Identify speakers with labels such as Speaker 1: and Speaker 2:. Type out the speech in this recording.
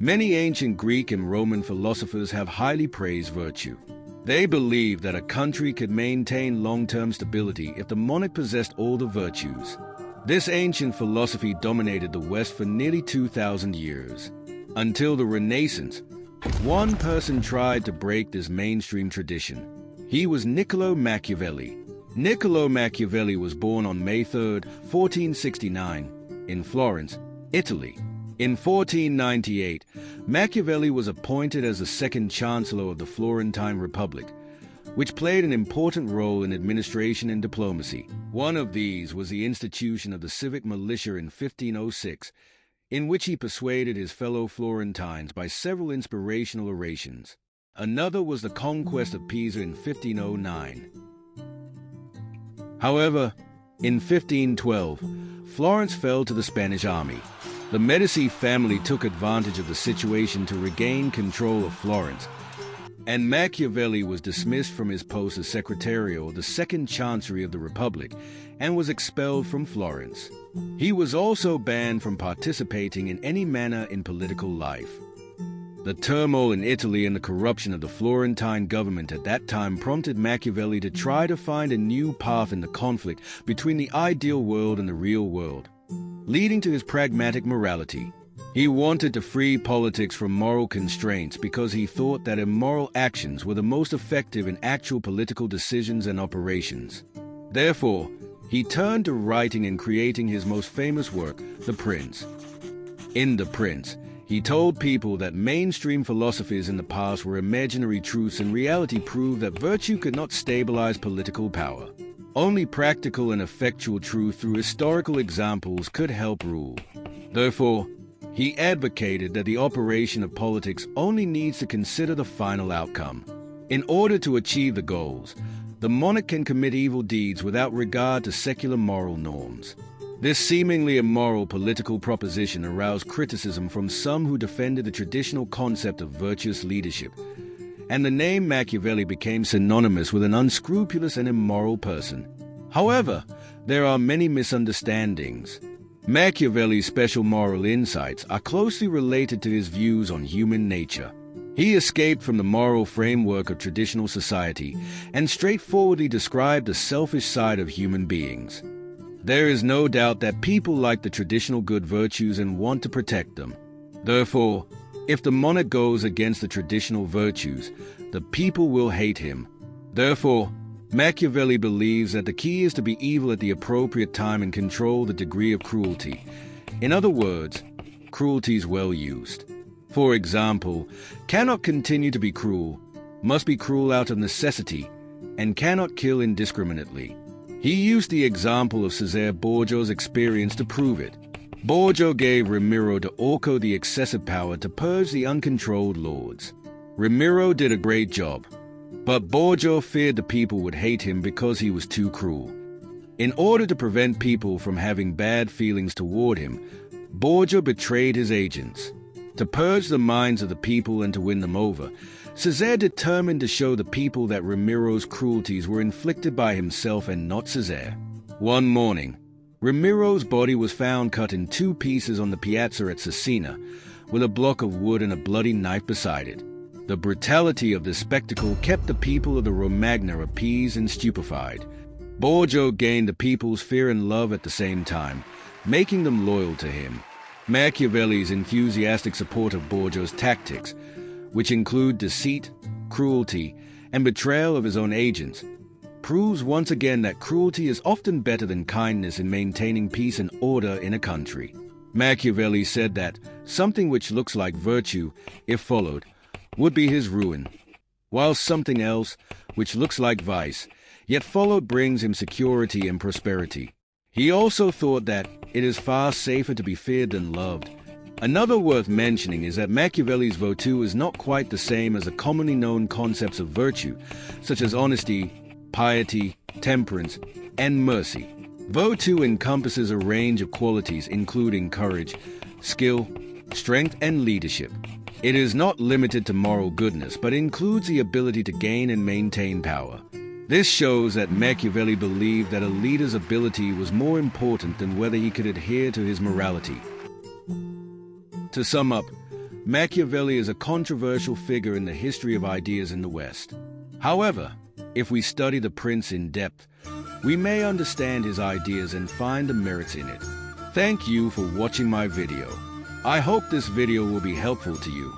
Speaker 1: Many ancient Greek and Roman philosophers have highly praised virtue. They believed that a country could maintain long-term stability if the monarch possessed all the virtues. This ancient philosophy dominated the West for nearly 2,000 years. Until the Renaissance, one person tried to break this mainstream tradition. He was Niccolo Machiavelli. Niccolo Machiavelli was born on May 3, 1469, in Florence, Italy. In 1498, Machiavelli was appointed as the second chancellor of the Florentine Republic, which played an important role in administration and diplomacy. One of these was the institution of the civic militia in 1506, in which he persuaded his fellow Florentines by several inspirational orations. Another was the conquest of Pisa in 1509. However, in 1512, Florence fell to the Spanish army. The Medici family took advantage of the situation to regain control of Florence, and Machiavelli was dismissed from his post as secretarial of the Second Chancery of the Republic and was expelled from Florence. He was also banned from participating in any manner in political life. The turmoil in Italy and the corruption of the Florentine government at that time prompted Machiavelli to try to find a new path in the conflict between the ideal world and the real world, leading to his pragmatic morality. He wanted to free politics from moral constraints because he thought that immoral actions were the most effective in actual political decisions and operations. Therefore, he turned to writing and creating his most famous work, The Prince. In The Prince, he told people that mainstream philosophies in the past were imaginary truths and reality proved that virtue could not stabilize political power. Only practical and effectual truth through historical examples could help rule. Therefore, he advocated that the operation of politics only needs to consider the final outcome. In order to achieve the goals, the monarch can commit evil deeds without regard to secular moral norms. This seemingly immoral political proposition aroused criticism from some who defended the traditional concept of virtuous leadership, and the name Machiavelli became synonymous with an unscrupulous and immoral person. However, there are many misunderstandings. Machiavelli's special moral insights are closely related to his views on human nature. He escaped from the moral framework of traditional society and straightforwardly described the selfish side of human beings. There is no doubt that people like the traditional good virtues and want to protect them. Therefore, if the monarch goes against the traditional virtues, the people will hate him. Therefore, Machiavelli believes that the key is to be evil at the appropriate time and control the degree of cruelty. In other words, cruelty is well used. For example, cannot continue to be cruel, must be cruel out of necessity, and cannot kill indiscriminately. He used the example of Cesare Borgia's experience to prove it. Borgia gave Ramiro de Orco the excessive power to purge the uncontrolled lords. Ramiro did a great job, but Borgia feared the people would hate him because he was too cruel. In order to prevent people from having bad feelings toward him, Borgia betrayed his agents. To purge the minds of the people and to win them over, Cesare determined to show the people that Ramiro's cruelties were inflicted by himself and not Cesare. One morning, Ramiro's body was found cut in two pieces on the piazza at Cesena, with a block of wood and a bloody knife beside it. The brutality of this spectacle kept the people of the Romagna appeased and stupefied. Borgia gained the people's fear and love at the same time, making them loyal to him. Machiavelli's enthusiastic support of Borgia's tactics, which include deceit, cruelty, and betrayal of his own agents, proves once again that cruelty is often better than kindness in maintaining peace and order in a country. Machiavelli said that something which looks like virtue, if followed, would be his ruin, while something else, which looks like vice, yet followed brings him security and prosperity. He also thought that it is far safer to be feared than loved. Another worth mentioning is that Machiavelli's virtue is not quite the same as the commonly known concepts of virtue, such as honesty, piety, temperance, and mercy. Virtue encompasses a range of qualities including courage, skill, strength, and leadership. It is not limited to moral goodness, but includes the ability to gain and maintain power. This shows that Machiavelli believed that a leader's ability was more important than whether he could adhere to his morality. To sum up, Machiavelli is a controversial figure in the history of ideas in the West. However, if we study the prince in depth, we may understand his ideas and find the merits in it. Thank you for watching my video. I hope this video will be helpful to you.